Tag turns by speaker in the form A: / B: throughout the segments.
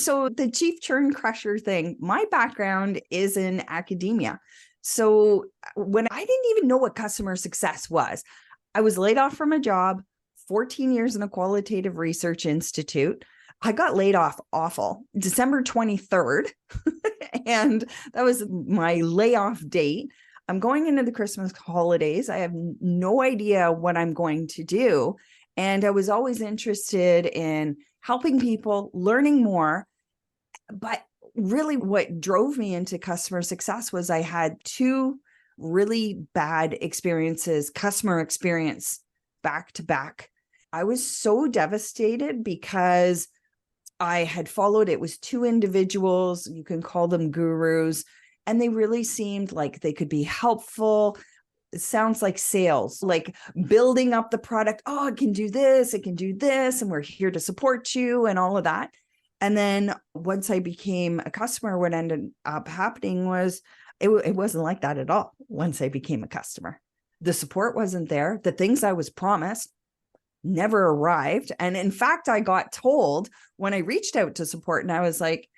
A: So the chief churn crusher thing, my background is in academia. So when I didn't even know what customer success was, I was laid off from a job, 14 years in a qualitative research institute. I got laid off awful December 23rd. And that was my layoff date. I'm going into the Christmas holidays. I have no idea what I'm going to do. And I was always interested in helping people, learning more. But really what drove me into customer success was I had two really bad experiences, customer experience back to back. I was so devastated because I had followed, it was two individuals, you can call them gurus, and they really seemed like they could be helpful. It sounds like sales, like building up the product. Oh, it can do this, and we're here to support you and all of that. And then once I became a customer, what ended up happening was it wasn't like that at all. Once I became a customer, the support wasn't there. The things I was promised never arrived. And in fact, I got told when I reached out to support and I was like,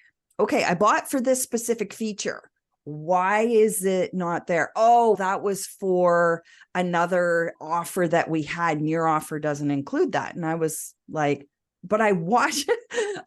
A: okay, I bought for this specific feature. Why is it not there? Oh, that was for another offer that we had, and your offer doesn't include that. And I was like, but I watched,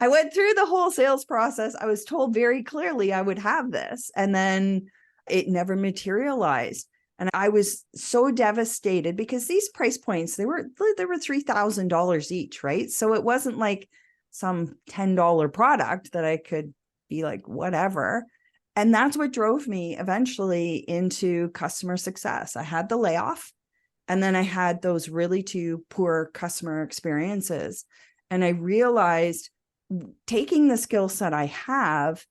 A: I went through the whole sales process. I was told very clearly I would have this, and then it never materialized. And I was so devastated because these price points, they were $3,000 each, right? So it wasn't like some $10 product that I could be like, whatever. And that's what drove me eventually into customer success. I had the layoff, and then I had those really two poor customer experiences. And I realized, taking the skill set I have,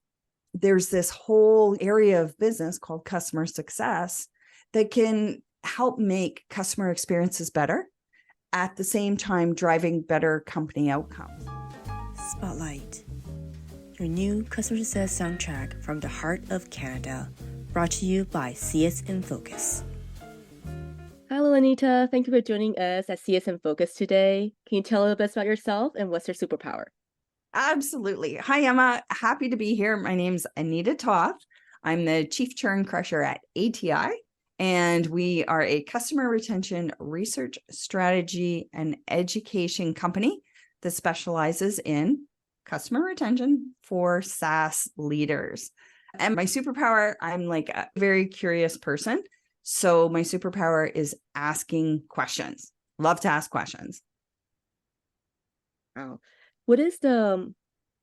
A: there's this whole area of business called customer success that can help make customer experiences better, at the same time driving better company outcomes.
B: Spotlight, your new customer success soundtrack from the heart of Canada, brought to you by CS in Focus.
C: Hello, Anita. Thank you for joining us at CS in Focus today. Can you tell a little bit about yourself and what's your superpower?
A: Absolutely. Hi, Emma. Happy to be here. My name's Anita Toth. I'm the Chief Churn Crusher at ATI, and we are a customer retention research strategy and education company that specializes in customer retention for SaaS leaders. And my superpower, I'm like a very curious person. So my superpower is asking questions. Love to ask questions.
C: Wow. What is the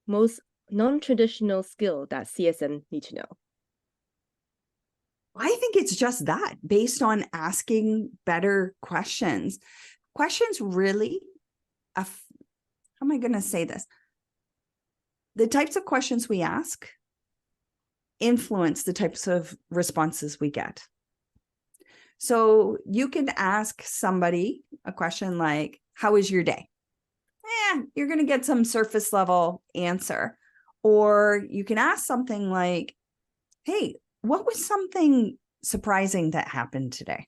C: most non-traditional skill that CSM need to know?
A: I think it's just that, based on asking better questions. Questions really, how am I going to say this? The types of questions we ask influence the types of responses we get. So you can ask somebody a question like, how was your day? You're going to get some surface level answer. Or you can ask something like, hey, what was something surprising that happened today?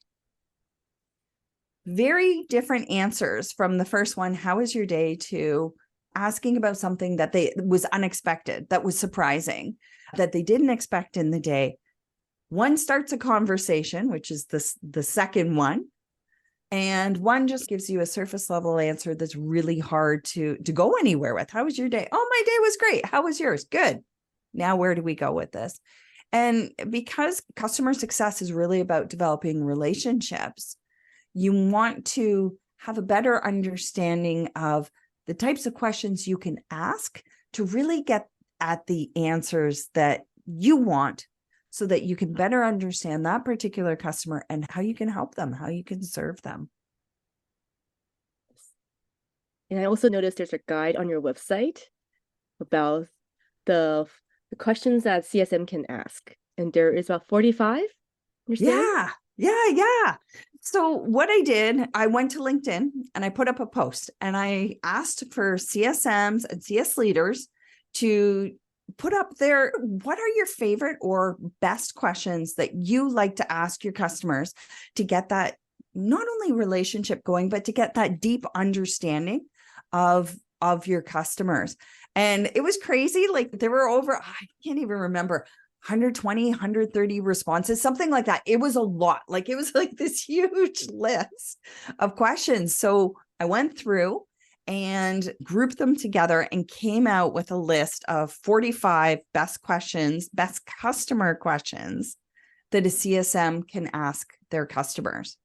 A: Very different answers from the first one, how was your day, to asking about something that was unexpected, that was surprising, that they didn't expect in the day. One starts a conversation, which is the second one. And one just gives you a surface level answer that's really hard to go anywhere with. How was your day? Oh, my day was great. How was yours? Good. Now, where do we go with this? And because customer success is really about developing relationships, you want to have a better understanding of the types of questions you can ask to really get at the answers that you want, so that you can better understand that particular customer and how you can help them, how you can serve them.
C: And I also noticed there's a guide on your website about the questions that CSM can ask. And there is about 45.
A: Yeah. So what I did, I went to LinkedIn and I put up a post, and I asked for CSMs and CS leaders to put up what are your favorite or best questions that you like to ask your customers to get that not only relationship going, but to get that deep understanding of your customers. And it was crazy. Like there were over, I can't even remember, 120, 130 responses, something like that. It was a lot. Like it was like this huge list of questions. So I went through and grouped them together and came out with a list of 45 best questions, best customer questions that a CSM can ask their customers.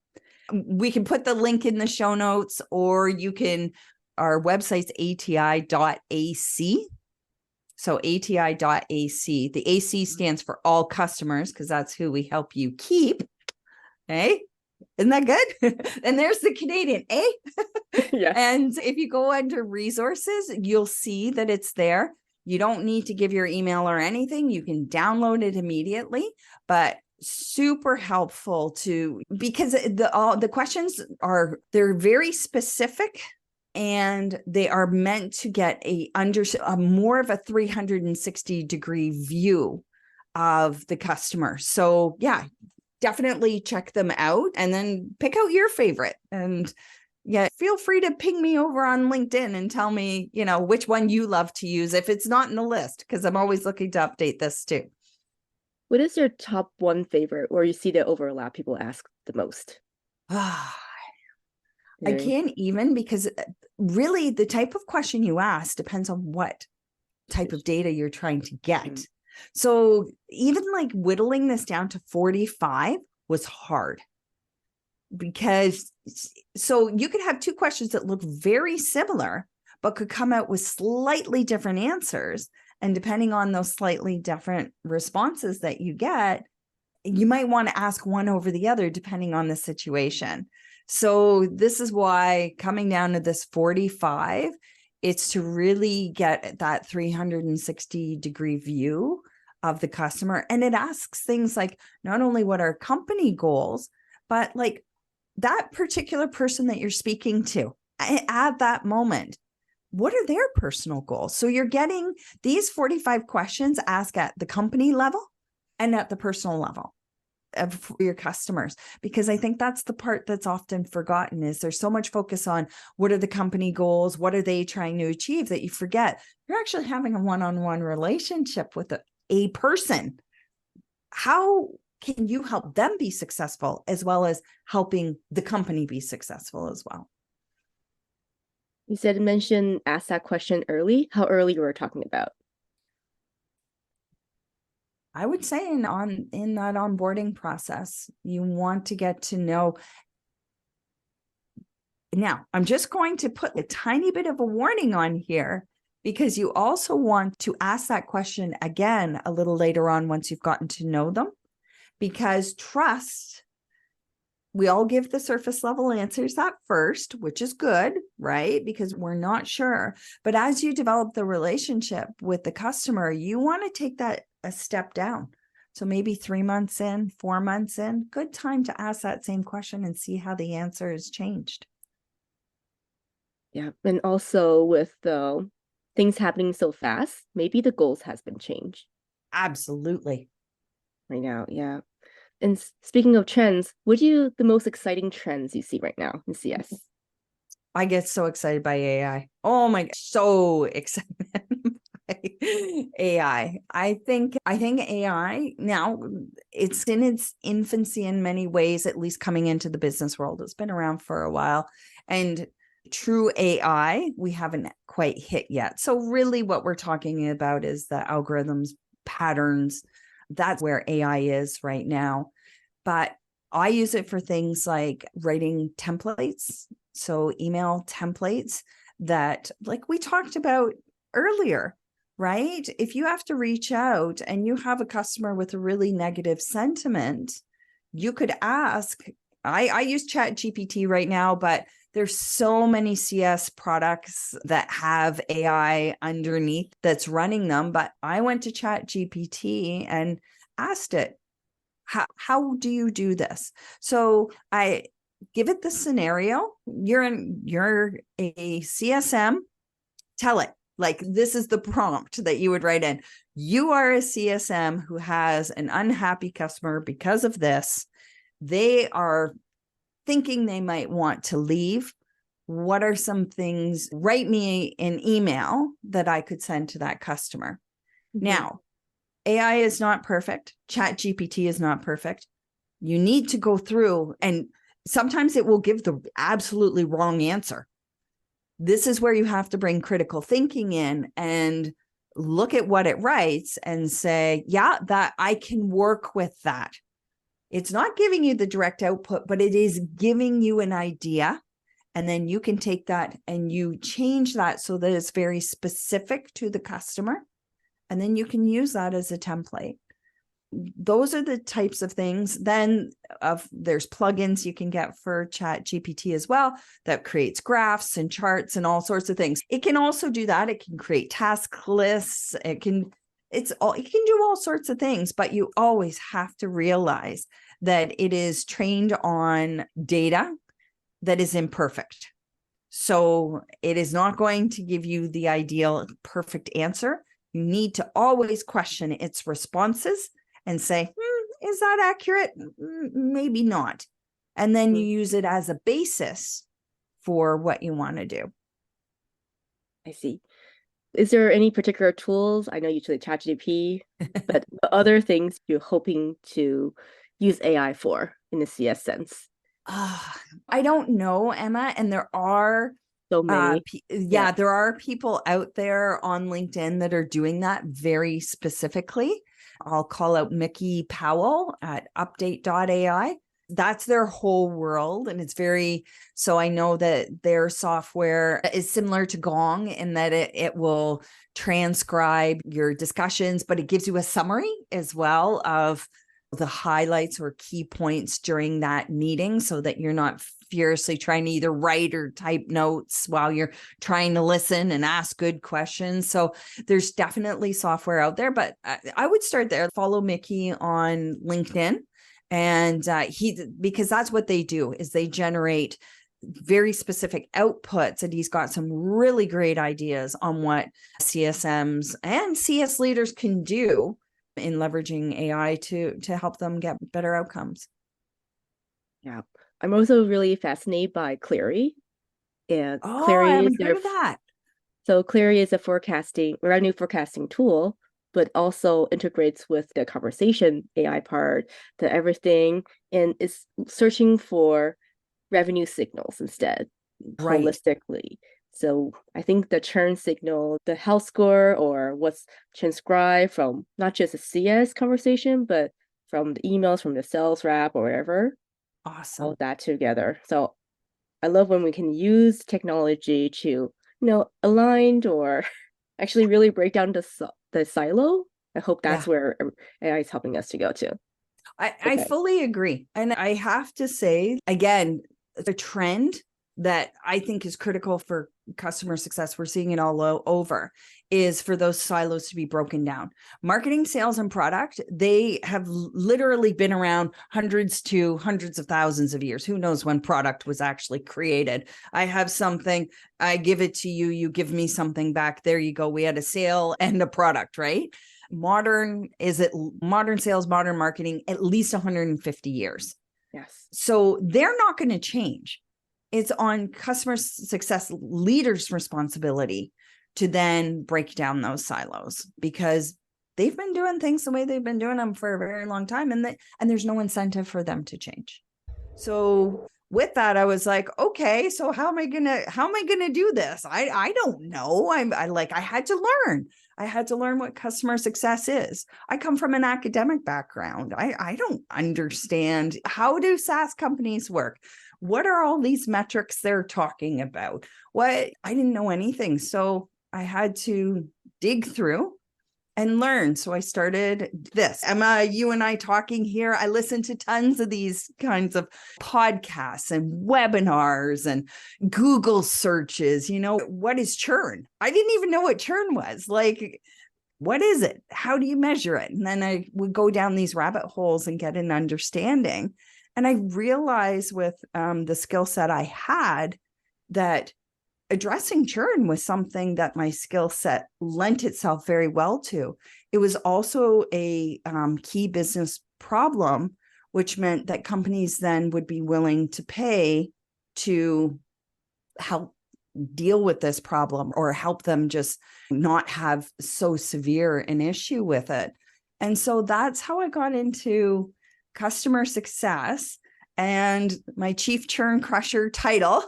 A: We can put the link in the show notes, or you can, our website's ati.ac. So ati.ac, the AC stands for all customers because that's who we help you keep. Hey, isn't that good? And there's the Canadian, eh?
C: Yeah.
A: And if you go under resources, you'll see that it's there. You don't need to give your email or anything. You can download it immediately, but super helpful because the questions they're very specific. And they are meant to get a more of a 360-degree view of the customer. So yeah, definitely check them out and then pick out your favorite. And yeah, feel free to ping me over on LinkedIn and tell me, which one you love to use if it's not in the list, because I'm always looking to update this too.
C: What is your top one favorite where you see the overlap people ask the most?
A: I can't even, because really the type of question you ask depends on what type of data you're trying to get. Mm-hmm. So even like whittling this down to 45 was hard, because so you could have two questions that look very similar, but could come out with slightly different answers. And depending on those slightly different responses that you get, you might want to ask one over the other depending on the situation. So this is why coming down to this 45, it's to really get that 360-degree view of the customer. And it asks things like not only what are company goals, but like that particular person that you're speaking to at that moment, what are their personal goals? So you're getting these 45 questions asked at the company level and at the personal level of your customers, because I think that's the part that's often forgotten. Is there's so much focus on what are the company goals, what are they trying to achieve, that you forget you're actually having a one-on-one relationship with a person. How can you help them be successful as well as helping the company be successful as well?
C: You mentioned ask that question early. How early you were talking about?
A: I would say in that onboarding process, you want to get to know. Now, I'm just going to put a tiny bit of a warning on here, because you also want to ask that question again a little later on once you've gotten to know them, because trust, we all give the surface level answers at first, which is good, right? Because we're not sure. But as you develop the relationship with the customer, you want to take that a step down. So maybe 3 months in, 4 months in, good time to ask that same question and see how the answer has changed.
C: Yeah. And also with the things happening so fast, maybe the goals has been changed.
A: Absolutely.
C: Right now. Yeah. And speaking of trends, what are the most exciting trends you see right now in CS?
A: I get so excited by AI. Oh my God, so excited by AI. I think AI now, it's in its infancy in many ways, at least coming into the business world. It's been around for a while, and true AI, we haven't quite hit yet. So really what we're talking about is the algorithms, patterns. That's where AI is right now. But I use it for things like writing templates. So email templates that, like we talked about earlier, right? If you have to reach out and you have a customer with a really negative sentiment, you could ask, I use ChatGPT right now, but there's so many CS products that have AI underneath that's running them. But I went to ChatGPT and asked it, how do you do this? So I give it the scenario. You're a CSM. Tell it, like, this is the prompt that you would write in. You are a CSM who has an unhappy customer because of this. They are thinking they might want to leave. what are some things, write me an email that I could send to that customer. Now, AI is not perfect. ChatGPT is not perfect. You need to go through, and sometimes it will give the absolutely wrong answer. This is where you have to bring critical thinking in and look at what it writes and say, yeah, that I can work with that. It's not giving you the direct output, but it is giving you an idea. And then you can take that and you change that so that it's very specific to the customer. And then you can use that as a template. Those are the types of things. Then there's plugins you can get for ChatGPT as well that creates graphs and charts and all sorts of things. It can also do that. It can create task lists. It can do all sorts of things, but you always have to realize that it is trained on data that is imperfect. So it is not going to give you the ideal perfect answer. You need to always question its responses and say, is that accurate? Maybe not. And then you use it as a basis for what you want to do.
C: I see. Is there any particular tools? I know you use ChatGPT, but other things you're hoping to use AI for in the CS sense?
A: I don't know, Emma. And there are
C: So many.
A: there are people out there on LinkedIn that are doing that very specifically. I'll call out Mickey Powell at update.ai. That's their whole world. And it's so I know that their software is similar to Gong in that it will transcribe your discussions, but it gives you a summary as well of the highlights or key points during that meeting so that you're not furiously trying to either write or type notes while you're trying to listen and ask good questions. So there's definitely software out there, but I would start there. Follow Mickey on LinkedIn. And because that's what they do is they generate very specific outputs, and he's got some really great ideas on what CSMs and CS leaders can do in leveraging AI to help them get better outcomes.
C: Yeah. I'm also really fascinated by Clary. And
A: I
C: Clary
A: haven't heard of that.
C: So Clary is a revenue forecasting tool, but also integrates with the conversation AI part, the everything, and is searching for revenue signals instead, holistically. So I think the churn signal, the health score, or what's transcribed from not just a CS conversation, but from the emails from the sales rep or whatever.
A: Awesome.
C: All that together. So I love when we can use technology to, aligned or actually really break down the silo. I hope that's where AI is helping us to go to.
A: I fully agree. And I have to say, again, the trend that I think is critical for customer success, we're seeing it all over, is for those silos to be broken down. Marketing, sales, and product, they have literally been around hundreds of thousands of years. Who knows when product was actually created? I have something, I give it to you, you give me something back. There you go. We had a sale and a product, right? Modern sales, modern marketing, at least 150 years.
C: Yes.
A: So they're not going to change. It's on customer success leaders' responsibility to then break down those silos because they've been doing things the way they've been doing them for a very long time, and there's no incentive for them to change. So with that, I was like, okay, so how am I gonna do this? I don't know. I had to learn. I had to learn what customer success is. I come from an academic background. I don't understand, how do SaaS companies work? What are all these metrics they're talking about? I didn't know anything. So I had to dig through and learn. So I started this. Emma, you and I talking here, I listened to tons of these kinds of podcasts and webinars and Google searches. What is churn? I didn't even know what churn was. Like, what is it? How do you measure it? And then I would go down these rabbit holes and get an understanding. And I realized with the skill set I had that addressing churn was something that my skill set lent itself very well to. It was also a key business problem, which meant that companies then would be willing to pay to help deal with this problem or help them just not have so severe an issue with it. And so that's how I got into customer success and my chief churn crusher title.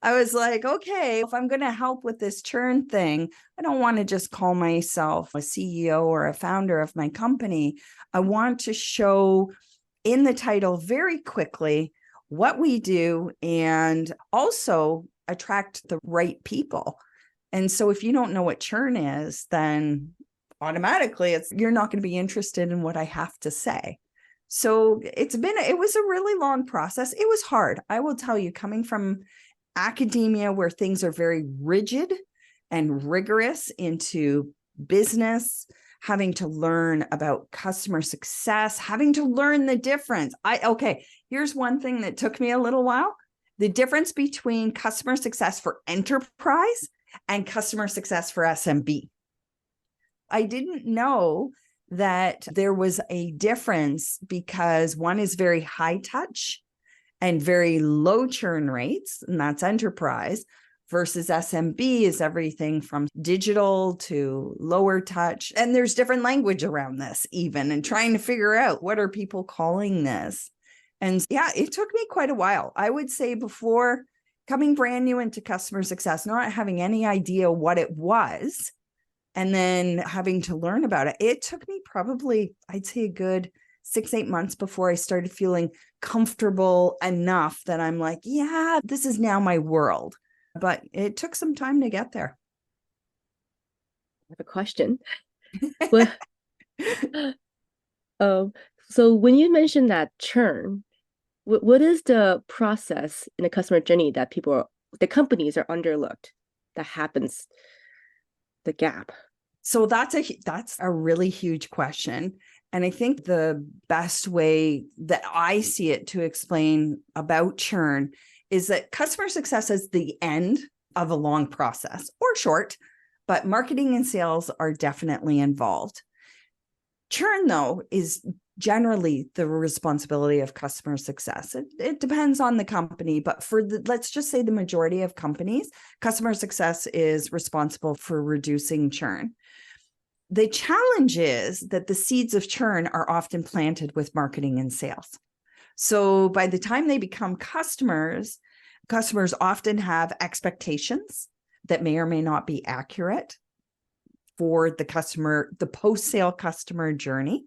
A: I was like, okay, if I'm going to help with this churn thing, I don't want to just call myself a CEO or a founder of my company. I want to show in the title very quickly what we do and also attract the right people. And so if you don't know what churn is, then automatically you're not going to be interested in what I have to say. So it was a really long process. It was hard. I will tell you, coming from academia where things are very rigid and rigorous into business, having to learn about customer success, having to learn the difference. Here's one thing that took me a little while. The difference between customer success for enterprise and customer success for SMB. I didn't know that there was a difference because one is very high touch and very low churn rates, and that's enterprise, versus SMB is everything from digital to lower touch. And there's different language around this even, and trying to figure out what are people calling this. And yeah, it took me quite a while. I would say before coming brand new into customer success, not having any idea what it was, and then having to learn about it. It took me probably, I'd say a good 6-8 months before I started feeling comfortable enough that I'm like, yeah, this is now my world. But it took some time to get there.
C: I have a question. So when you mentioned that churn, what is the process in the customer journey that the companies are underlooked that happens, the gap?
A: So that's a really huge question. And I think the best way that I see it to explain about churn is that customer success is the end of a long process, or short, but marketing and sales are definitely involved. Churn, though, is generally the responsibility of customer success. It depends on the company, but let's just say the majority of companies, customer success is responsible for reducing churn. The challenge is that the seeds of churn are often planted with marketing and sales. So by the time they become customers often have expectations that may or may not be accurate for the customer, the post-sale customer journey.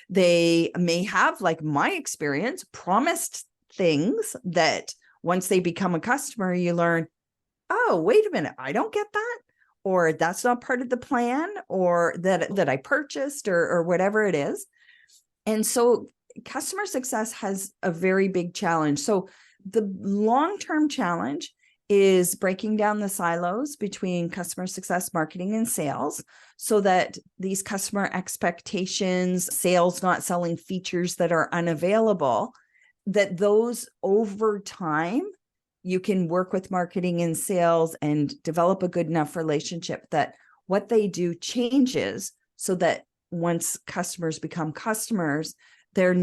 A: They may have, like my experience, promised things that once they become a customer, you learn, oh, wait a minute, I don't get that. Or that's not part of the plan, or that I purchased, or whatever it is. And so customer success has a very big challenge. So the long-term challenge is breaking down the silos between customer success, marketing, and sales, so that these customer expectations, sales not selling features that are unavailable, that those over time, you can work with marketing and sales and develop a good enough relationship that what they do changes, so that once customers become customers, their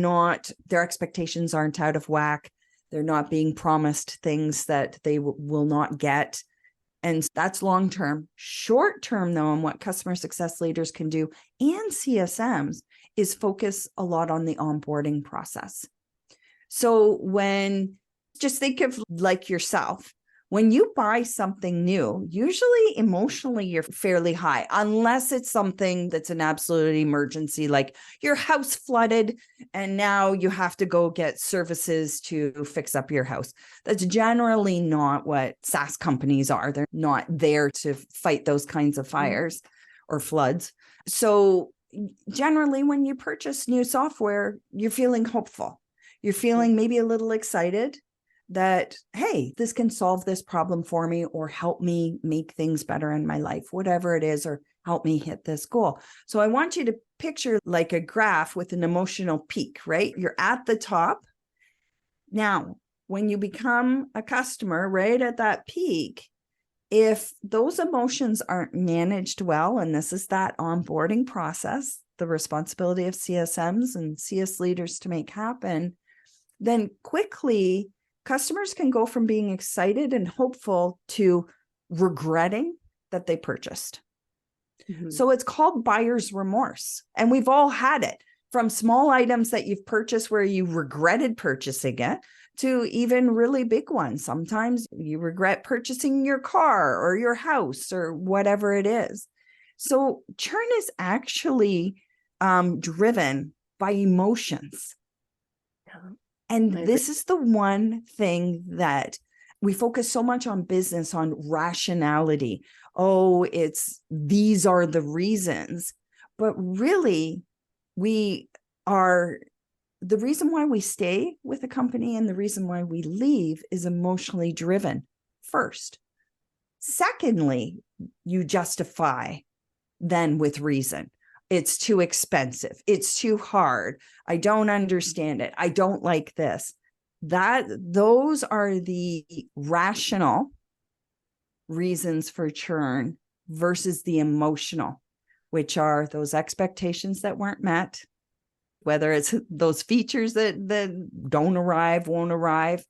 A: expectations aren't out of whack. They're not being promised things that they will not get. And that's long-term. Short-term, though, and what customer success leaders can do, and CSMs, is focus a lot on the onboarding process. So just think of like yourself. When you buy something new, usually emotionally you're fairly high, unless it's something that's an absolute emergency, like your house flooded and now you have to go get services to fix up your house. That's generally not what SaaS companies are. They're not there to fight those kinds of fires or floods. So generally, when you purchase new software, you're feeling hopeful. You're feeling maybe a little excited that, hey, this can solve this problem for me, or help me make things better in my life, whatever it is, or help me hit this goal. So I want you to picture like a graph with an emotional peak, right? You're at the top. Now, when you become a customer, right at that peak, if those emotions aren't managed well, and this is that onboarding process, the responsibility of CSMs and CS leaders to make happen, then quickly customers can go from being excited and hopeful to regretting that they purchased. So it's called buyer's remorse. And we've all had it, from small items that you've purchased where you regretted purchasing it to even really big ones. Sometimes you regret purchasing your car or your house or whatever it is. So churn is actually driven by emotions. And this is the one thing that we focus so much on business, on rationality. Oh, these are the reasons. But really, the reason why we stay with a company and the reason why we leave is emotionally driven first. Secondly, you justify then with reason. It's too expensive. It's too hard. I don't understand it. I don't like this. Those are the rational reasons for churn versus the emotional, which are those expectations that weren't met, whether it's those features that don't arrive, won't arrive,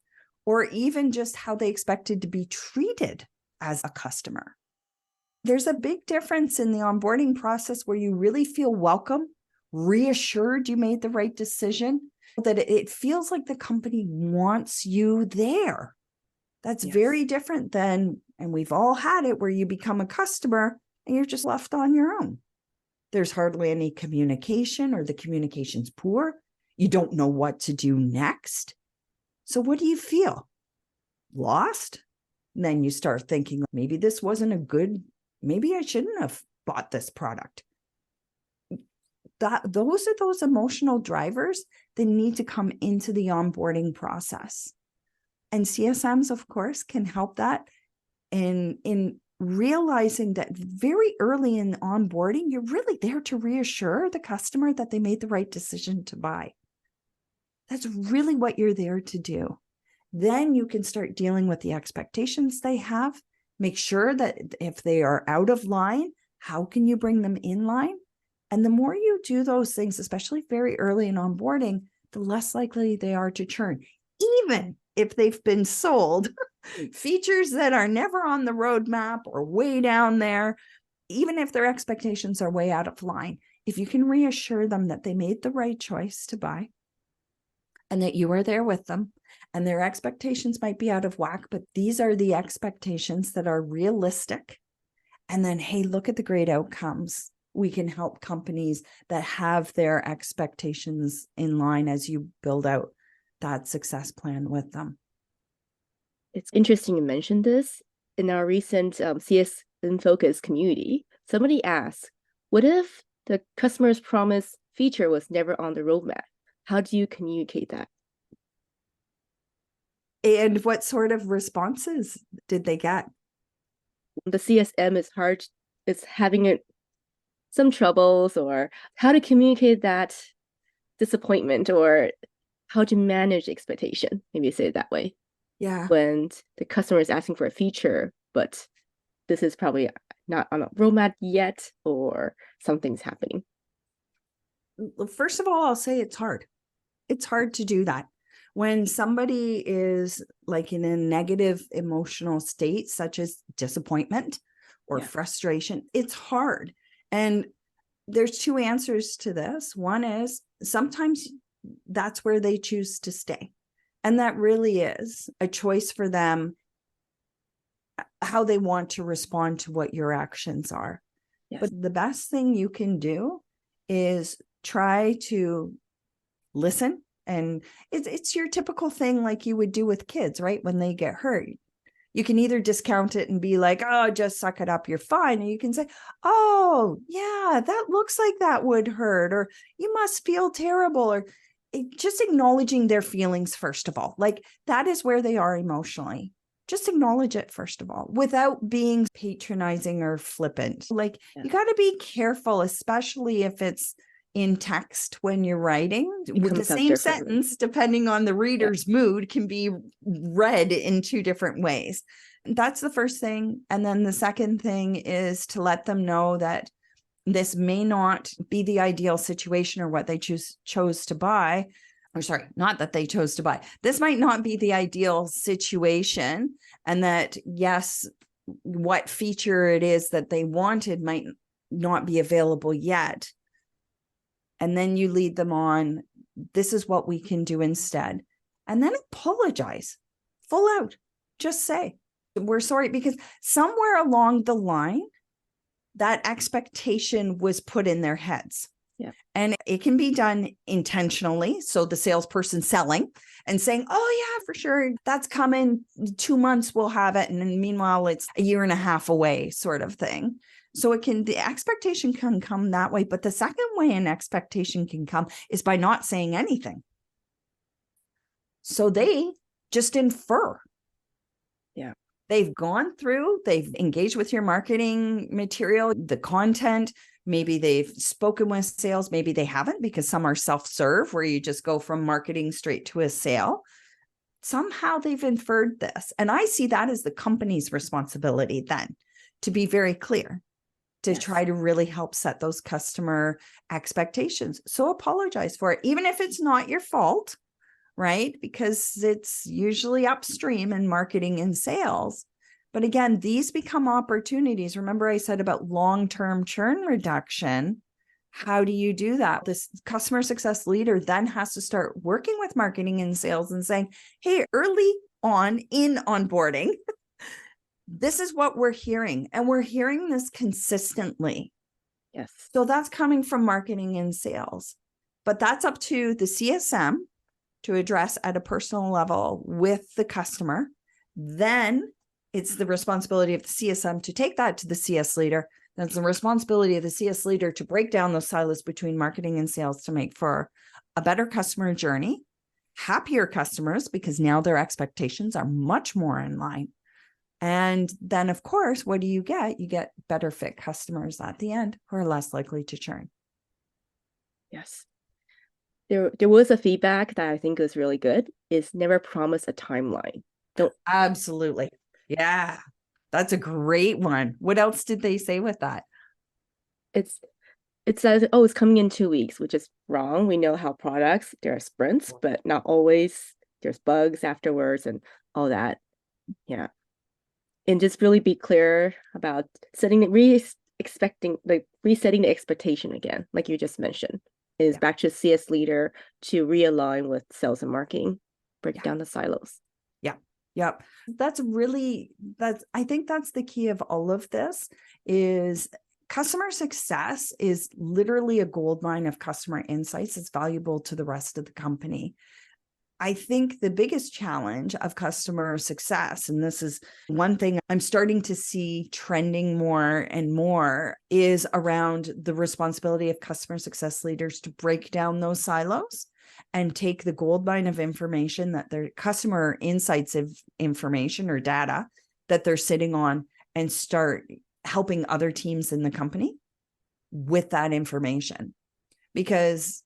A: or even just how they expected to be treated as a customer. There's a big difference in the onboarding process where you really feel welcome, reassured you made the right decision, that it feels like the company wants you there. That's very different than, and we've all had it, where you become a customer and you're just left on your own. There's hardly any communication, or the communication's poor. You don't know what to do next. So what do you feel? Lost? And then you start thinking, maybe this wasn't maybe I shouldn't have bought this product. Those are those emotional drivers that need to come into the onboarding process. And CSMs, of course, can help that in realizing that very early in onboarding, you're really there to reassure the customer that they made the right decision to buy. That's really what you're there to do. Then you can start dealing with the expectations they have. Make sure that if they are out of line, how can you bring them in line? And the more you do those things, especially very early in onboarding, the less likely they are to churn, even if they've been sold features that are never on the roadmap or way down there. Even if their expectations are way out of line, if you can reassure them that they made the right choice to buy and that you are there with them, and their expectations might be out of whack, but these are the expectations that are realistic. And then, hey, look at the great outcomes. We can help companies that have their expectations in line as you build out that success plan with them.
C: It's interesting you mentioned this. In our recent CS in Focus community, somebody asked, what if the customer's promised feature was never on the roadmap? How do you communicate that?
A: And what sort of responses did they get?
C: The CSM is having some troubles, or how to communicate that disappointment, or how to manage expectation, maybe say it that way.
A: Yeah.
C: When the customer is asking for a feature, but this is probably not on a roadmap yet, or something's happening.
A: First of all, I'll say it's hard. It's hard to do that. When somebody is like in a negative emotional state, such as disappointment or frustration, it's hard. And there's two answers to this. One is sometimes that's where they choose to stay. And that really is a choice for them, how they want to respond to what your actions are. Yes. But the best thing you can do is try to listen. And it's your typical thing like you would do with kids, right? When they get hurt, you can either discount it and be like, oh, just suck it up, you're fine. And you can say, oh, yeah, that looks like that would hurt, or you must feel terrible, or just acknowledging their feelings, first of all. Like that is where they are emotionally. Just acknowledge it, first of all, without being patronizing or flippant. Like you got to be careful, especially if it's in text when you're writing. The same sentence, depending on the reader's mood, can be read in two different ways. That's the first thing. And then the second thing is to let them know that this may not be the ideal situation or what they chose to buy. or sorry, not that they chose to buy. This might not be the ideal situation. And that, yes, what feature it is that they wanted might not be available yet. And then you lead them on, this is what we can do instead. And then apologize full out. Just say, we're sorry, because somewhere along the line, that expectation was put in their heads.
C: Yeah.
A: And it can be done intentionally. So the salesperson selling and saying, oh yeah, for sure, that's coming 2 months, we'll have it. And then meanwhile, it's a year and a half away sort of thing. So the expectation can come that way. But the second way an expectation can come is by not saying anything. So they just infer.
C: Yeah.
A: They've gone through, they've engaged with your marketing material, the content. Maybe they've spoken with sales. Maybe they haven't, because some are self-serve where you just go from marketing straight to a sale. Somehow they've inferred this. And I see that as the company's responsibility then to be very clear, to try to really help set those customer expectations. So apologize for it, even if it's not your fault, right? Because it's usually upstream in marketing and sales. But again, these become opportunities. Remember I said about long-term churn reduction. How do you do that? This customer success leader then has to start working with marketing and sales and saying, hey, early on in onboarding, this is what we're hearing. And we're hearing this consistently.
C: Yes.
A: So that's coming from marketing and sales. But that's up to the CSM to address at a personal level with the customer. Then it's the responsibility of the CSM to take that to the CS leader. That's the responsibility of the CS leader to break down those silos between marketing and sales to make for a better customer journey, happier customers, because now their expectations are much more in line. And then, of course, what do you get? You get better fit customers at the end who are less likely to churn.
C: Yes. There was a feedback that I think is really good, is never promise a timeline. Don't.
A: Absolutely. Yeah, that's a great one. What else did they say with that?
C: It says, oh, it's coming in 2 weeks, which is wrong. We know how products, there are sprints, but not always. There's bugs afterwards and all that. Yeah. And just really be clear about resetting the expectation again, like you just mentioned. Is back to CS leader to realign with sales and marketing, break down the silos.
A: Yep. I think that's the key of all of this is customer success is literally a goldmine of customer insights. It's valuable to the rest of the company. I think the biggest challenge of customer success, and this is one thing I'm starting to see trending more and more, is around the responsibility of customer success leaders to break down those silos and take the goldmine of information that their customer insights of information or data that they're sitting on and start helping other teams in the company with that information. Because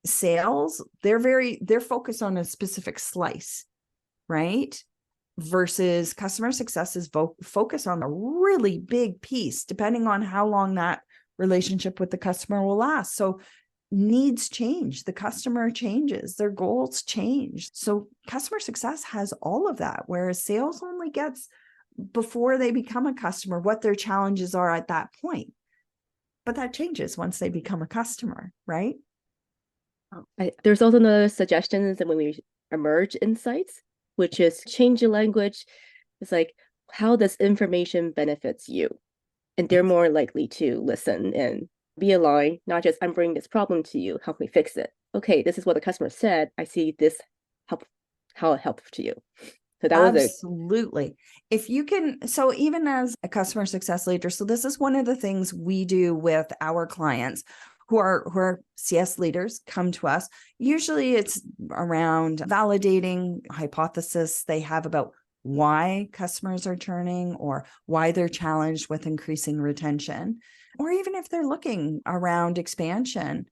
A: sales, they're focused on a specific slice, right? Versus customer success is focused on a really big piece, depending on how long that relationship with the customer will last. So needs change, the customer changes, their goals change. So customer success has all of that, whereas sales only gets, before they become a customer, what their challenges are at that point. But that changes once they become a customer, right?
C: There's also another suggestion that when we emerge insights, which is change the language. It's like, how does information benefits you? And they're more likely to listen and be aligned, not just, I'm bringing this problem to you, help me fix it. Okay, this is what the customer said. I see this, how it helped to you. So that was
A: absolutely. If you can, so even as a customer success leader, so this is one of the things we do with our clients who are CS leaders, come to us. Usually it's around validating hypothesis they have about why customers are churning or why they're challenged with increasing retention, or even if they're looking around expansion.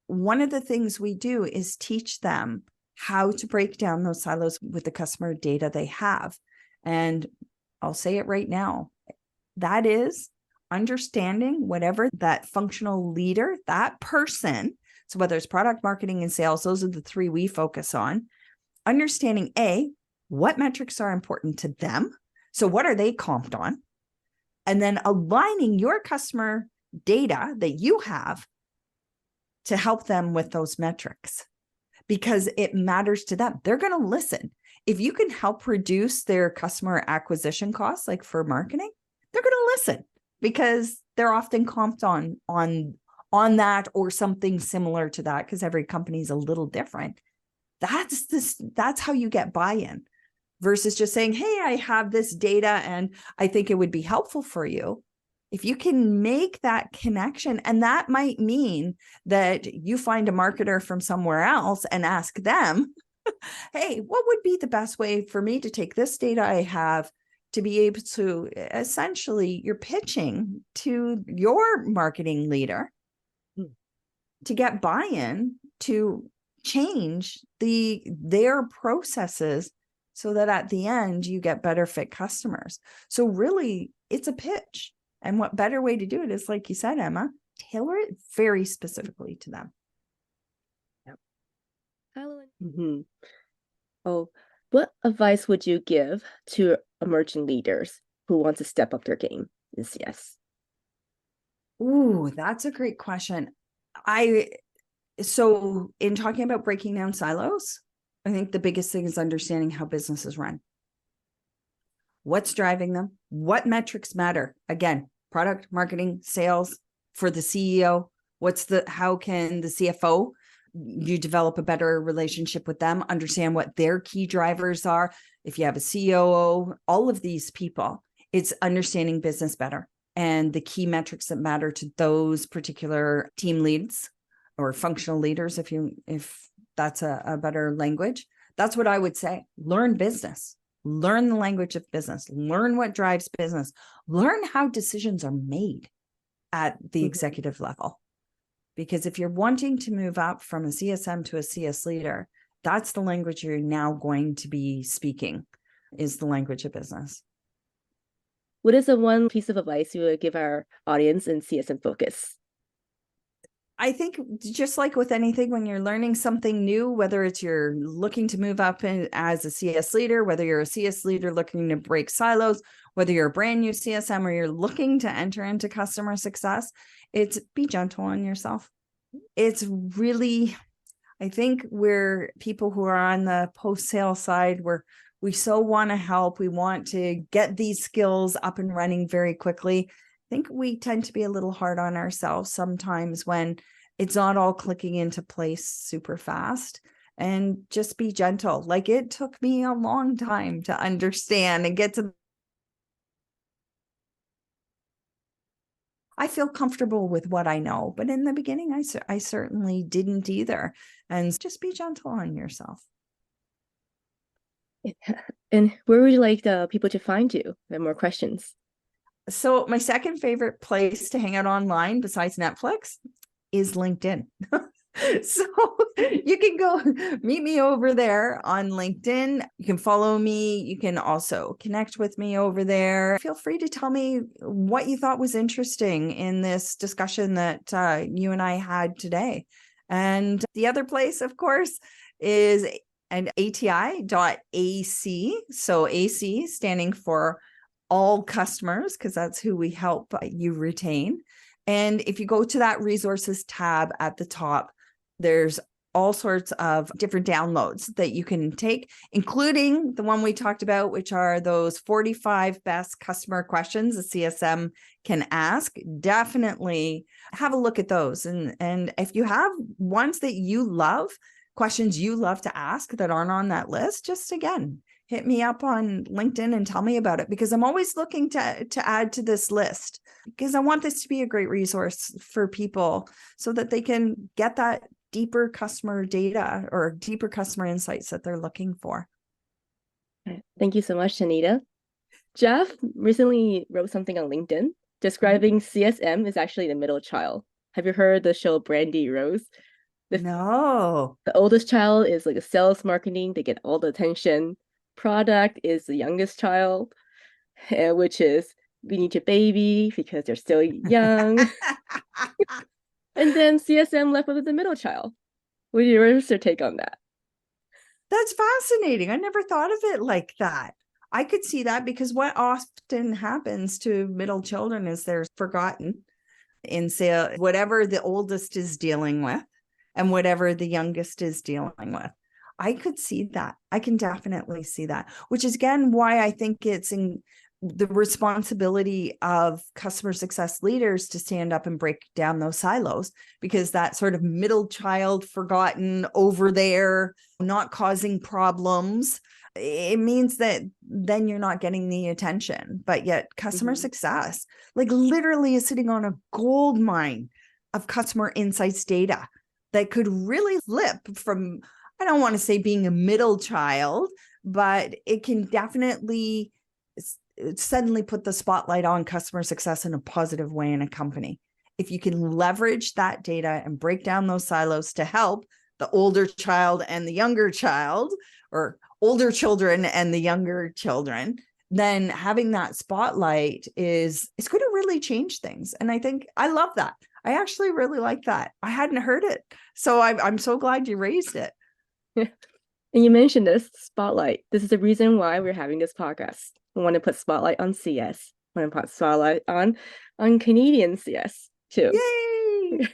A: One of the things we do is teach them how to break down those silos with the customer data they have. And I'll say it right now, that is understanding whatever that functional leader, that person. So whether it's product marketing and sales, those are the three we focus on. Understanding what metrics are important to them. So what are they comped on? And then aligning your customer data that you have to help them with those metrics, because it matters to them. They're going to listen. If you can help reduce their customer acquisition costs, like for marketing, they're going to listen because they're often comped on that or something similar to that, because every company is a little different. That's how you get buy-in, versus just saying, hey, I have this data and I think it would be helpful for you. If you can make that connection, and that might mean that you find a marketer from somewhere else and ask them, hey, what would be the best way for me to take this data I have to be able to, essentially, you're pitching to your marketing leader to get buy-in to change their processes so that at the end you get better fit customers. So really, it's a pitch. And what better way to do it is, like you said, Emma, tailor it very specifically to them.
C: Yep. Mm-hmm. Oh, what advice would you give to emerging leaders who want to step up their game in CS?
A: Ooh, that's a great question. So in talking about breaking down silos, I think the biggest thing is understanding how businesses run. What's driving them? What metrics matter? Again, product, marketing, sales. For the CEO, how can the CFO, you develop a better relationship with them, understand what their key drivers are. If you have a COO, all of these people, it's understanding business better and the key metrics that matter to those particular team leads or functional leaders, if that's a better language. That's what I would say. Learn business. Learn the language of business. Learn what drives business. Learn how decisions are made at the executive level. Because if you're wanting to move up from a CSM to a CS leader, that's the language you're now going to be speaking, is the language of business.
C: What is the one piece of advice you would give our audience in CS in Focus?
A: I think just like with anything, when you're learning something new, whether it's you're looking to move up as a CS leader, whether you're a CS leader looking to break silos, whether you're a brand new CSM or you're looking to enter into customer success, it's be gentle on yourself. It's really, I think we're people who are on the post-sale side, we so want to help. We want to get these skills up and running very quickly. I think we tend to be a little hard on ourselves sometimes when it's not all clicking into place super fast, and just be gentle. Like, it took me a long time to understand and get to. I feel comfortable with what I know, but in the beginning, I certainly didn't either. And just be gentle on yourself.
C: And where would you like the people to find you? There are more questions.
A: So my second favorite place to hang out online besides Netflix is LinkedIn. So you can go meet me over there on LinkedIn. You can follow me. You can also connect with me over there. Feel free to tell me what you thought was interesting in this discussion that you and I had today. And the other place, of course, is ati.ac. So AC standing for all customers, because that's who we help you retain. And if you go to that resources tab at the top, there's all sorts of different downloads that you can take, including the one we talked about, which are those 45 best customer questions a CSM can ask. Definitely have a look at those. And if you have ones that you love, questions you love to ask that aren't on that list, just again, hit me up on LinkedIn and tell me about it, because I'm always looking to add to this list, because I want this to be a great resource for people so that they can get that deeper customer data or deeper customer insights that they're looking for.
C: Thank you so much, Anita. Jeff recently wrote something on LinkedIn describing CSM is actually the middle child. Have you heard the show Brandy Rose?
A: No.
C: The oldest child is like a sales marketing. They get all the attention. Product is the youngest child, which is we need to baby because they're still young. And then CSM left with the middle child. What is your take on that?
A: That's fascinating. I never thought of it like that. I could see that because what often happens to middle children is they're forgotten in say whatever the oldest is dealing with and whatever the youngest is dealing with. I could see that. I can definitely see that, which is again why I think it's in the responsibility of customer success leaders to stand up and break down those silos, because that sort of middle child forgotten over there, not causing problems, it means that then you're not getting the attention. But yet customer success, like literally is sitting on a gold mine of customer insights data that could really flip from, I don't want to say being a middle child, but it can definitely suddenly put the spotlight on customer success in a positive way in a company. If you can leverage that data and break down those silos to help the older child and the younger child, or older children and the younger children, then having that spotlight it's going to really change things. And I think I love that. I actually really like that. I hadn't heard it. So I'm so glad you raised it.
C: And you mentioned this spotlight. This is the reason why we're having this podcast. We want to put spotlight on CS. We want to put spotlight on Canadian CS too.
A: Yay!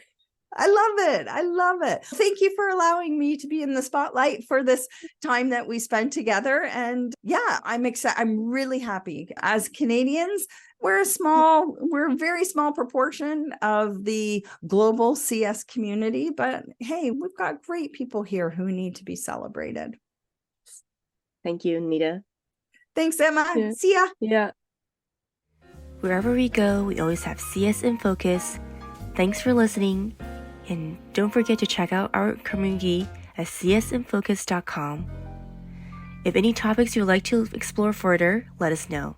A: I love it. I love it. Thank you for allowing me to be in the spotlight for this time that we spent together. And yeah, I'm excited. I'm really happy. As Canadians, we're a very small proportion of the global CS community, but hey, we've got great people here who need to be celebrated.
C: Thank you, Anita.
A: Thanks, Emma.
C: Yeah.
A: See ya.
C: Yeah.
B: Wherever we go, we always have CS in focus. Thanks for listening. And don't forget to check out our community at csinfocus.com. If any topics you'd like to explore further, let us know.